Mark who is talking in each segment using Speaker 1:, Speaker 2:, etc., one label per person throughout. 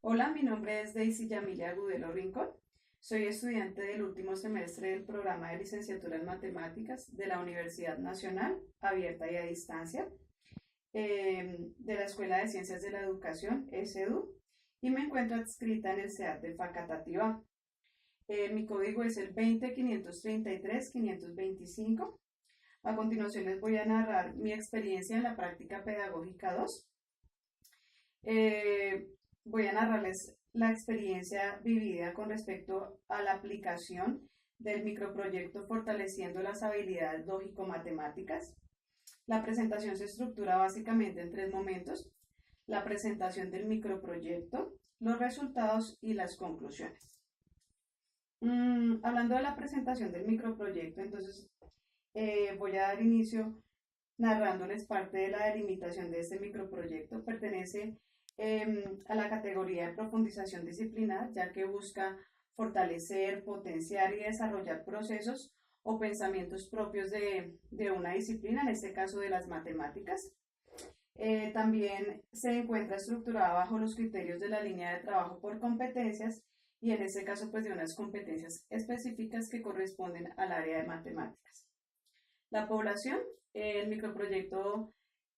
Speaker 1: Hola, mi nombre es Daisy Yamilia Agudelo Rincón. Soy estudiante del último semestre del programa de licenciatura en matemáticas de la Universidad Nacional, abierta y a distancia, de la Escuela de Ciencias de la Educación, ESEDU, y me encuentro adscrita en el CEAT de Facatativá. Mi código es el 20 533 525. A continuación les voy a narrar mi experiencia en la práctica pedagógica 2. Eh, Voy a narrarles la experiencia vivida con respecto a la aplicación del microproyecto Fortaleciendo las habilidades lógico-matemáticas. La presentación se estructura básicamente en tres momentos: la presentación del microproyecto, los resultados y las conclusiones. Hablando de la presentación del microproyecto, entonces voy a dar inicio narrándoles parte de la delimitación de este microproyecto. Pertenece a la categoría de profundización disciplinar, ya que busca fortalecer, potenciar y desarrollar procesos o pensamientos propios de una disciplina, en este caso de las matemáticas. También se encuentra estructurada bajo los criterios de la línea de trabajo por competencias y en este caso pues de unas competencias específicas que corresponden al área de matemáticas. La población, el microproyecto,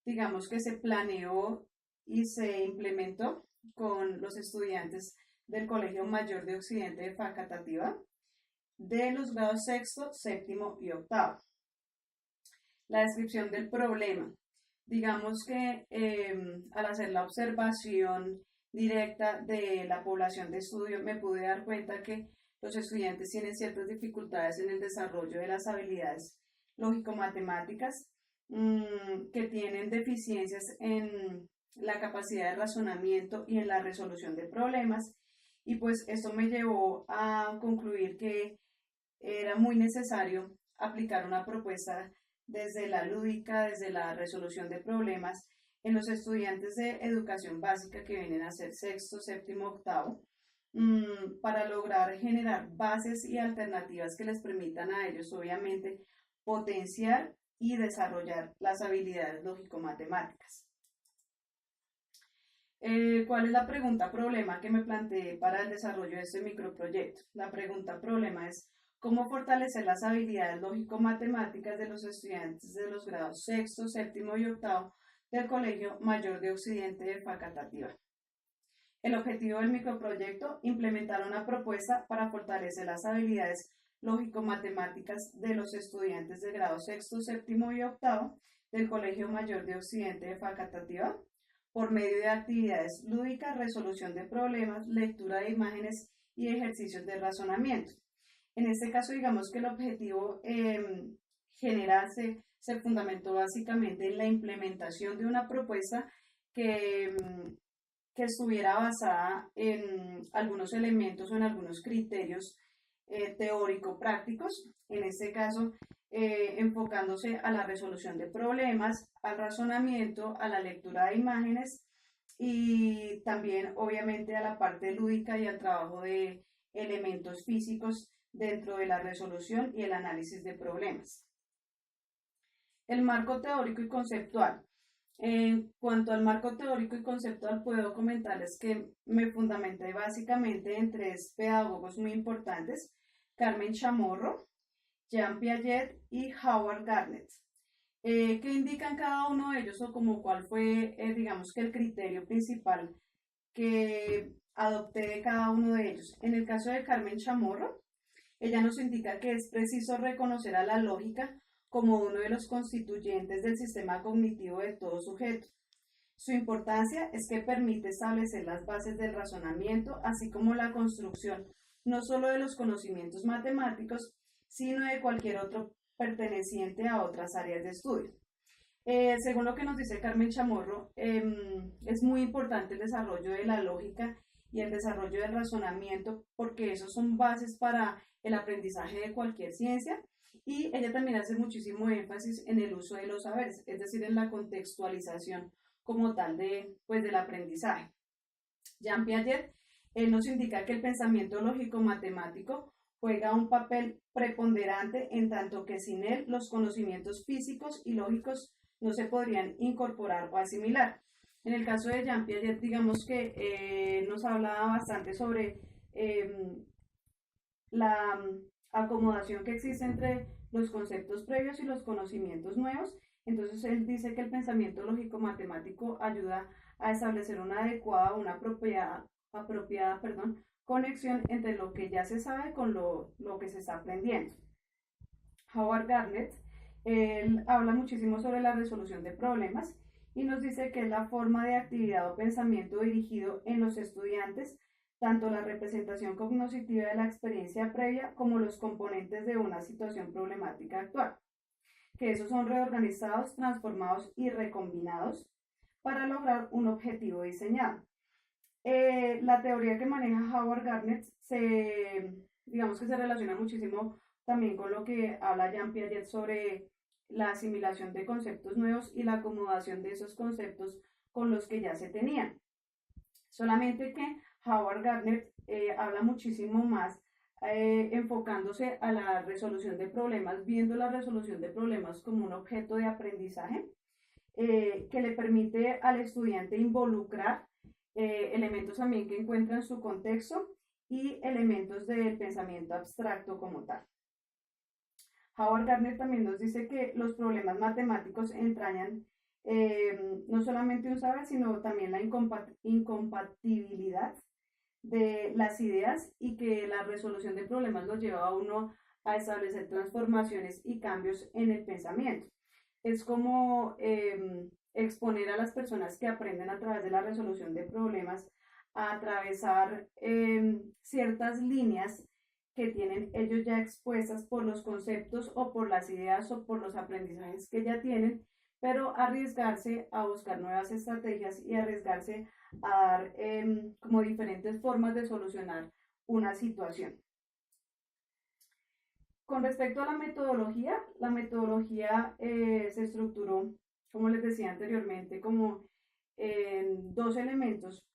Speaker 1: digamos que se planeó y se implementó con los estudiantes del Colegio Mayor de Occidente de Facatativá, de los grados sexto, séptimo y octavo. La descripción del problema. Digamos que al hacer la observación directa de la población de estudio me pude dar cuenta que los estudiantes tienen ciertas dificultades en el desarrollo de las habilidades lógico-matemáticas, que tienen deficiencias en la capacidad de razonamiento y en la resolución de problemas. Y pues esto me llevó a concluir que era muy necesario aplicar una propuesta desde la lúdica, desde la resolución de problemas en los estudiantes de educación básica que vienen a ser sexto, séptimo, octavo, para lograr generar bases y alternativas que les permitan a ellos, obviamente, potenciar y desarrollar las habilidades lógico-matemáticas. ¿Cuál es la pregunta problema que me planteé para el desarrollo de este microproyecto? La pregunta problema es cómo fortalecer las habilidades lógico-matemáticas de los estudiantes de los grados sexto, séptimo y octavo del Colegio Mayor de Occidente de Facatativá. El objetivo del microproyecto: implementar una propuesta para fortalecer las habilidades lógico-matemáticas de los estudiantes de grado sexto, séptimo y octavo del Colegio Mayor de Occidente de Facatativá por medio de actividades lúdicas, resolución de problemas, lectura de imágenes y ejercicios de razonamiento. En este caso, digamos que el objetivo general se fundamentó básicamente en la implementación de una propuesta que, que estuviera basada en algunos elementos o en algunos criterios teórico-prácticos, en este caso enfocándose a la resolución de problemas, al razonamiento, a la lectura de imágenes y también obviamente a la parte lúdica y al trabajo de elementos físicos dentro de la resolución y el análisis de problemas. El marco teórico y conceptual. En cuanto al marco teórico y conceptual, puedo comentarles que me fundamenté básicamente en tres pedagogos muy importantes: Carmen Chamorro, Jean Piaget y Howard Gardner. ¿Qué indican cada uno de ellos o como cuál fue, digamos que el criterio principal que adopté de cada uno de ellos? En el caso de Carmen Chamorro, ella nos indica que es preciso reconocer a la lógica como uno de los constituyentes del sistema cognitivo de todo sujeto. Su importancia es que permite establecer las bases del razonamiento, así como la construcción no solo de los conocimientos matemáticos, sino de cualquier otro perteneciente a otras áreas de estudio. Según lo que nos dice Carmen Chamorro, es muy importante el desarrollo de la lógica y el desarrollo del razonamiento, porque esos son bases para el aprendizaje de cualquier ciencia. Y ella también hace muchísimo énfasis en el uso de los saberes, es decir, en la contextualización como tal pues, del aprendizaje. Jean Piaget nos indica que el pensamiento lógico-matemático juega un papel preponderante, en tanto que sin él los conocimientos físicos y lógicos no se podrían incorporar o asimilar. En el caso de Jean Piaget, digamos que nos hablaba bastante sobre la acomodación que existe entre los conceptos previos y los conocimientos nuevos. Entonces, él dice que el pensamiento lógico-matemático ayuda a establecer una adecuada, una apropiada, conexión entre lo que ya se sabe con lo que se está aprendiendo. Howard Gardner, él habla muchísimo sobre la resolución de problemas y nos dice que es la forma de actividad o pensamiento dirigido en los estudiantes, tanto la representación cognitiva de la experiencia previa como los componentes de una situación problemática actual, que esos son reorganizados, transformados y recombinados para lograr un objetivo diseñado. La teoría que maneja Howard Gardner digamos que se relaciona muchísimo también con lo que habla Jean Piaget sobre la asimilación de conceptos nuevos y la acomodación de esos conceptos con los que ya se tenían. Solamente que Howard Gardner habla muchísimo más enfocándose a la resolución de problemas, viendo la resolución de problemas como un objeto de aprendizaje que le permite al estudiante involucrar elementos también que encuentra en su contexto y elementos del pensamiento abstracto como tal. Howard Gardner también nos dice que los problemas matemáticos entrañan no solamente un saber, sino también la incompatibilidad de las ideas y que la resolución de problemas lo lleva a uno a establecer transformaciones y cambios en el pensamiento. Es como exponer a las personas que aprenden a través de la resolución de problemas a atravesar ciertas líneas que tienen ellos ya expuestas por los conceptos o por las ideas o por los aprendizajes que ya tienen, pero arriesgarse a buscar nuevas estrategias y arriesgarse a dar como diferentes formas de solucionar una situación. Con respecto a la metodología se estructuró, como les decía anteriormente, como en dos elementos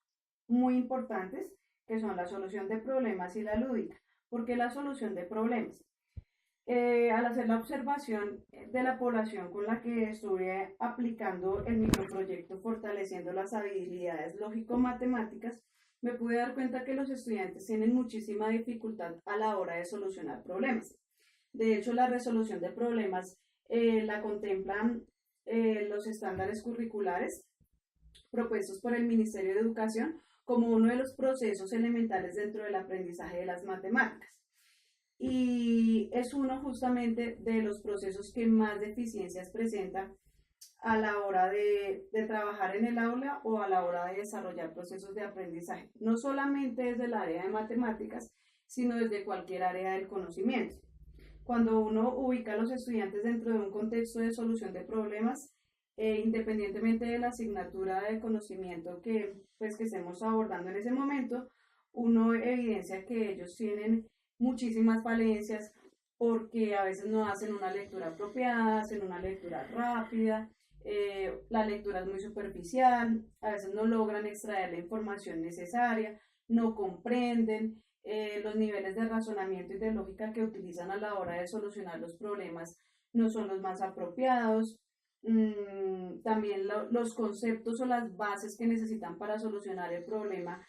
Speaker 1: muy importantes, que son la solución de problemas y la lúdica. ¿Por qué la solución de problemas? Al hacer la observación de la población con la que estuve aplicando el microproyecto fortaleciendo las habilidades lógico-matemáticas, me pude dar cuenta que los estudiantes tienen muchísima dificultad a la hora de solucionar problemas. De hecho, la resolución de problemas la contemplan los estándares curriculares propuestos por el Ministerio de Educación como uno de los procesos elementales dentro del aprendizaje de las matemáticas. Y es uno justamente de los procesos que más deficiencias presenta a la hora de trabajar en el aula o a la hora de desarrollar procesos de aprendizaje, no solamente desde el área de matemáticas, sino desde cualquier área del conocimiento. Cuando uno ubica a los estudiantes dentro de un contexto de solución de problemas, independientemente de la asignatura de conocimiento que estemos abordando en ese momento, uno evidencia que ellos tienen muchísimas falencias porque a veces no hacen una lectura apropiada, hacen una lectura rápida, la lectura es muy superficial, a veces no logran extraer la información necesaria, no comprenden, los niveles de razonamiento y de lógica que utilizan a la hora de solucionar los problemas no son los más apropiados. También los conceptos o las bases que necesitan para solucionar el problema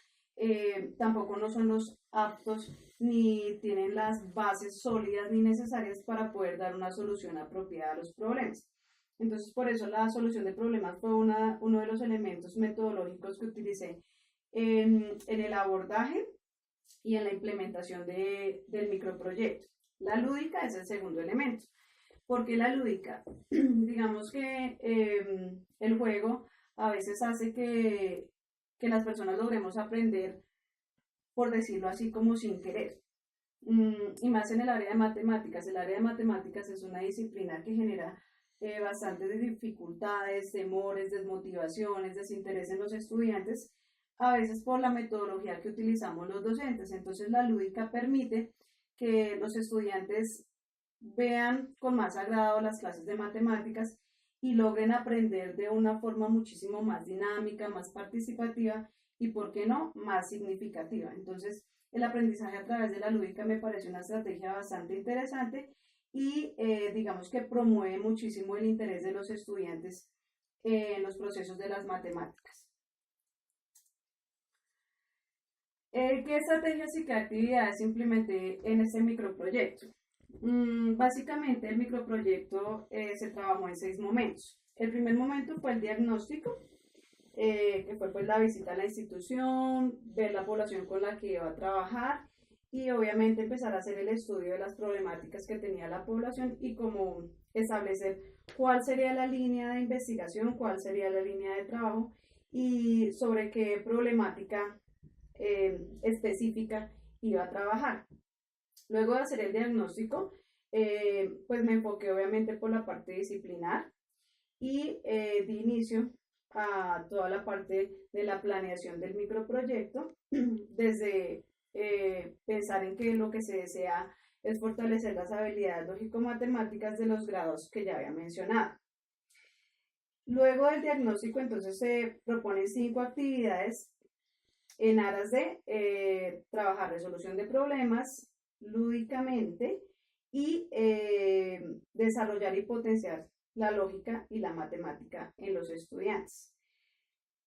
Speaker 1: tampoco no son los aptos ni tienen las bases sólidas ni necesarias para poder dar una solución apropiada a los problemas. Entonces, por eso la solución de problemas fue uno de los elementos metodológicos que utilicé en el abordaje y en la implementación del microproyecto. La lúdica es el segundo elemento. ¿Por qué la lúdica? Digamos que el juego a veces hace que las personas logremos aprender, por decirlo así, como sin querer. Y más en el área de matemáticas. El área de matemáticas es una disciplina que genera bastantes dificultades, temores, desmotivaciones, desinterés en los estudiantes, a veces por la metodología que utilizamos los docentes. Entonces la lúdica permite que los estudiantes vean con más agrado las clases de matemáticas y logren aprender de una forma muchísimo más dinámica, más participativa y, ¿por qué no?, más significativa. Entonces, el aprendizaje a través de la lúdica me parece una estrategia bastante interesante y digamos que promueve muchísimo el interés de los estudiantes en los procesos de las matemáticas. ¿Qué estrategias y qué actividades implementé en este microproyecto? Básicamente el microproyecto se trabajó en 6 momentos. El primer momento fue el diagnóstico, que fue pues la visita a la institución, ver la población con la que iba a trabajar y obviamente empezar a hacer el estudio de las problemáticas que tenía la población y cómo establecer cuál sería la línea de investigación, cuál sería la línea de trabajo y sobre qué problemática específica iba a trabajar. Luego de hacer el diagnóstico, pues me enfoqué obviamente por la parte disciplinar y di inicio a toda la parte de la planeación del microproyecto, desde pensar en que lo que se desea es fortalecer las habilidades lógico-matemáticas de los grados que ya había mencionado. Luego del diagnóstico, entonces se proponen 5 actividades en aras de trabajar resolución de problemas lúdicamente y desarrollar y potenciar la lógica y la matemática en los estudiantes.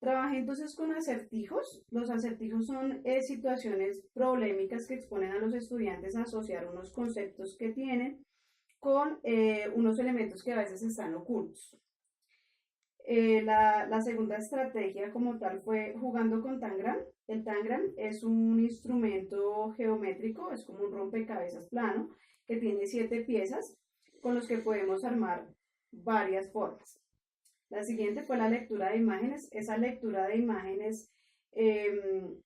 Speaker 1: Trabajé entonces con acertijos. Los acertijos son situaciones problemáticas que exponen a los estudiantes a asociar unos conceptos que tienen con unos elementos que a veces están ocultos. La segunda estrategia como tal fue jugando con Tangram. El Tangram es un instrumento geométrico, es como un rompecabezas plano que tiene 7 piezas con los que podemos armar varias formas. La siguiente fue la lectura de imágenes. Esa lectura de imágenes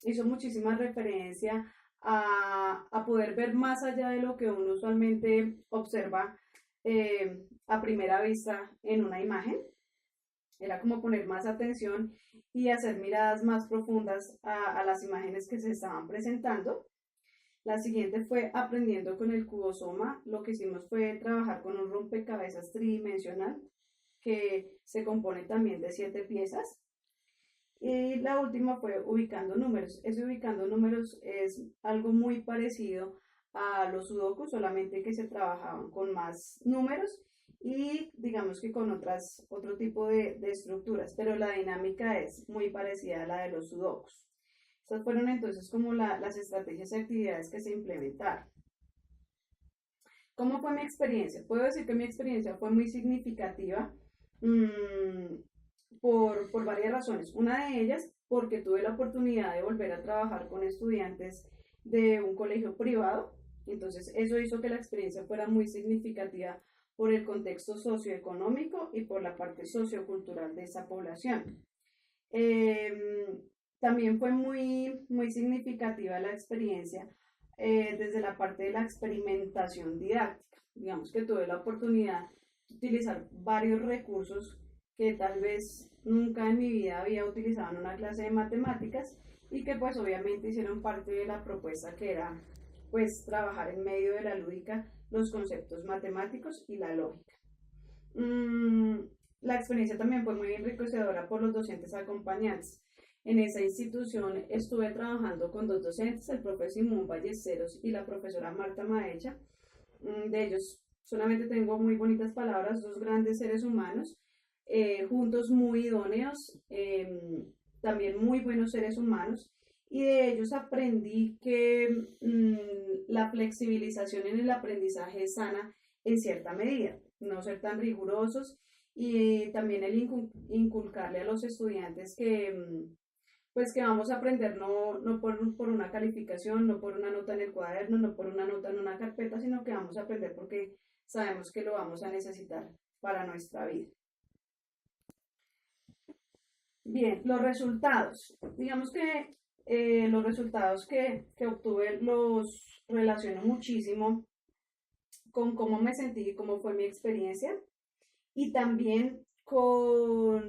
Speaker 1: hizo muchísima referencia a poder ver más allá de lo que uno usualmente observa a primera vista en una imagen. Era como poner más atención y hacer miradas más profundas a las imágenes que se estaban presentando. La siguiente fue aprendiendo con el cubosoma. Lo que hicimos fue trabajar con un rompecabezas tridimensional que se compone también de 7 piezas. Y la última fue ubicando números. Ese ubicando números es algo muy parecido a los sudokus, solamente que se trabajaban con más números y digamos que con otro tipo de estructuras, pero la dinámica es muy parecida a la de los sudokus. Estas fueron entonces como las estrategias y actividades que se implementaron. ¿Cómo fue mi experiencia? Puedo decir que mi experiencia fue muy significativa por varias razones. Una de ellas, porque tuve la oportunidad de volver a trabajar con estudiantes de un colegio privado. Entonces, eso hizo que la experiencia fuera muy significativa por el contexto socioeconómico y por la parte sociocultural de esa población. También fue muy significativa la experiencia desde la parte de la experimentación didáctica. Digamos que tuve la oportunidad de utilizar varios recursos que tal vez nunca en mi vida había utilizado en una clase de matemáticas y que pues obviamente hicieron parte de la propuesta que era pues trabajar en medio de la lúdica los conceptos matemáticos y la lógica. La experiencia también fue muy enriquecedora por los docentes acompañantes. En esa institución estuve trabajando con 2 docentes, el profesor Simón Ballesteros y la profesora Marta Maecha. De ellos solamente tengo muy bonitas palabras, 2 grandes seres humanos, juntos muy idóneos, también muy buenos seres humanos, y de ellos aprendí que la flexibilización en el aprendizaje es sana en cierta medida, no ser tan rigurosos y también el inculcarle a los estudiantes que pues que vamos a aprender no por una calificación, no por una nota en el cuaderno, no por una nota en una carpeta, sino que vamos a aprender porque sabemos que lo vamos a necesitar para nuestra vida. Bien, los resultados. Digamos que los resultados que obtuve los relaciono muchísimo con cómo me sentí y cómo fue mi experiencia y también con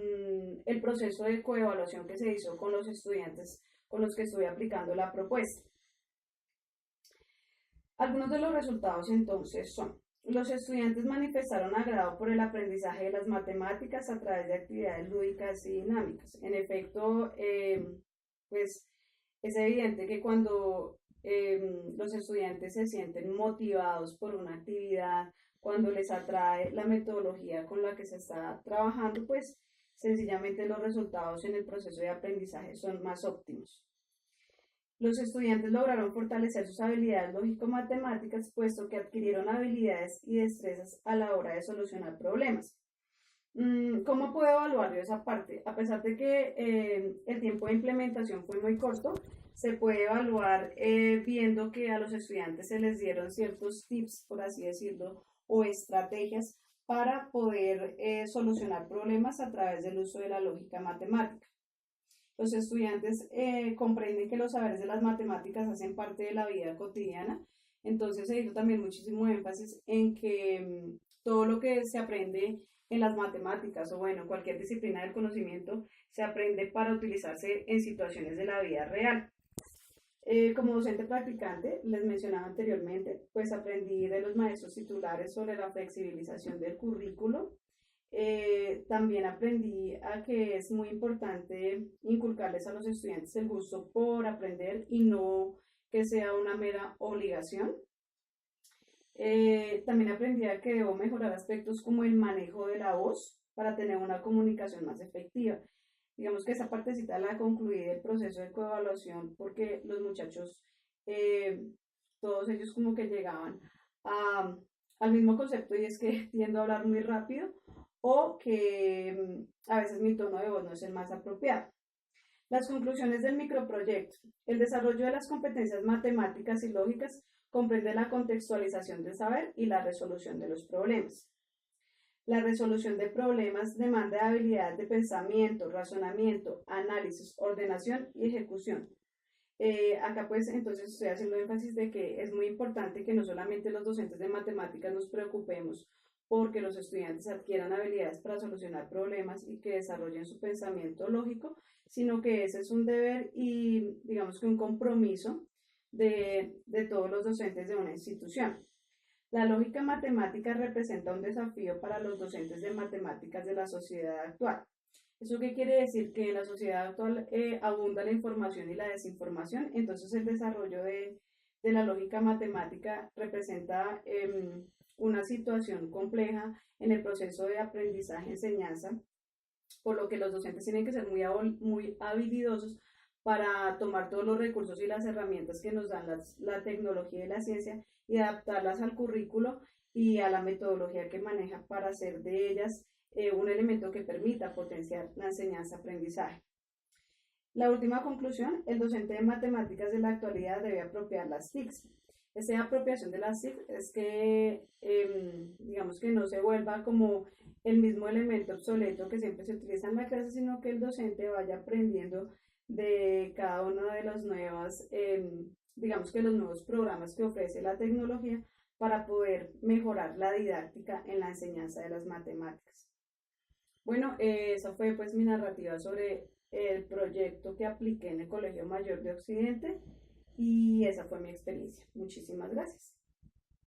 Speaker 1: el proceso de coevaluación que se hizo con los estudiantes con los que estuve aplicando la propuesta. Algunos de los resultados entonces son: los estudiantes manifestaron agrado por el aprendizaje de las matemáticas a través de actividades lúdicas y dinámicas. En efecto, pues es evidente que cuando los estudiantes se sienten motivados por una actividad, cuando les atrae la metodología con la que se está trabajando, pues sencillamente los resultados en el proceso de aprendizaje son más óptimos. Los estudiantes lograron fortalecer sus habilidades lógico-matemáticas, puesto que adquirieron habilidades y destrezas a la hora de solucionar problemas. ¿Cómo puedo evaluar yo esa parte? A pesar de que el tiempo de implementación fue muy corto, se puede evaluar viendo que a los estudiantes se les dieron ciertos tips, por así decirlo, o estrategias para poder solucionar problemas a través del uso de la lógica matemática. Los estudiantes comprenden que los saberes de las matemáticas hacen parte de la vida cotidiana, entonces se hizo también muchísimo énfasis en que todo lo que se aprende en las matemáticas o bueno, cualquier disciplina del conocimiento se aprende para utilizarse en situaciones de la vida real. Como docente practicante, les mencionaba anteriormente, pues aprendí de los maestros titulares sobre la flexibilización del currículo. También aprendí a que es muy importante inculcarles a los estudiantes el gusto por aprender y no que sea una mera obligación. También aprendí a que debo mejorar aspectos como el manejo de la voz para tener una comunicación más efectiva. Digamos que esa partecita la concluí del proceso de coevaluación porque los muchachos, eh, todos ellos como que llegaban a, al mismo concepto y es que tiendo a hablar muy rápido o que a veces mi tono de voz no es el más apropiado. Las conclusiones del microproyecto. El desarrollo de las competencias matemáticas y lógicas comprende la contextualización del saber y la resolución de los problemas. La resolución de problemas demanda habilidades de pensamiento, razonamiento, análisis, ordenación y ejecución. Acá pues entonces estoy haciendo énfasis de que es muy importante que no solamente los docentes de matemáticas nos preocupemos porque los estudiantes adquieran habilidades para solucionar problemas y que desarrollen su pensamiento lógico, sino que ese es un deber y digamos que un compromiso de todos los docentes de una institución. La lógica matemática representa un desafío para los docentes de matemáticas de la sociedad actual. ¿Eso qué quiere decir? Que en la sociedad actual abunda la información y la desinformación, entonces el desarrollo de la lógica matemática representa una situación compleja en el proceso de aprendizaje-enseñanza, por lo que los docentes tienen que ser muy habilidosos para tomar todos los recursos y las herramientas que nos dan la tecnología y la ciencia y adaptarlas al currículo y a la metodología que maneja para hacer de ellas un elemento que permita potenciar la enseñanza-aprendizaje. La última conclusión, el docente de matemáticas de la actualidad debe apropiar las TICs. Esa apropiación de las TICs es que, digamos que no se vuelva como el mismo elemento obsoleto que siempre se utiliza en la clase, sino que el docente vaya aprendiendo de cada una de las nuevas, digamos que los nuevos programas que ofrece la tecnología para poder mejorar la didáctica en la enseñanza de las matemáticas. Bueno, esa fue pues mi narrativa sobre el proyecto que apliqué en el Colegio Mayor de Occidente y esa fue mi experiencia. Muchísimas gracias.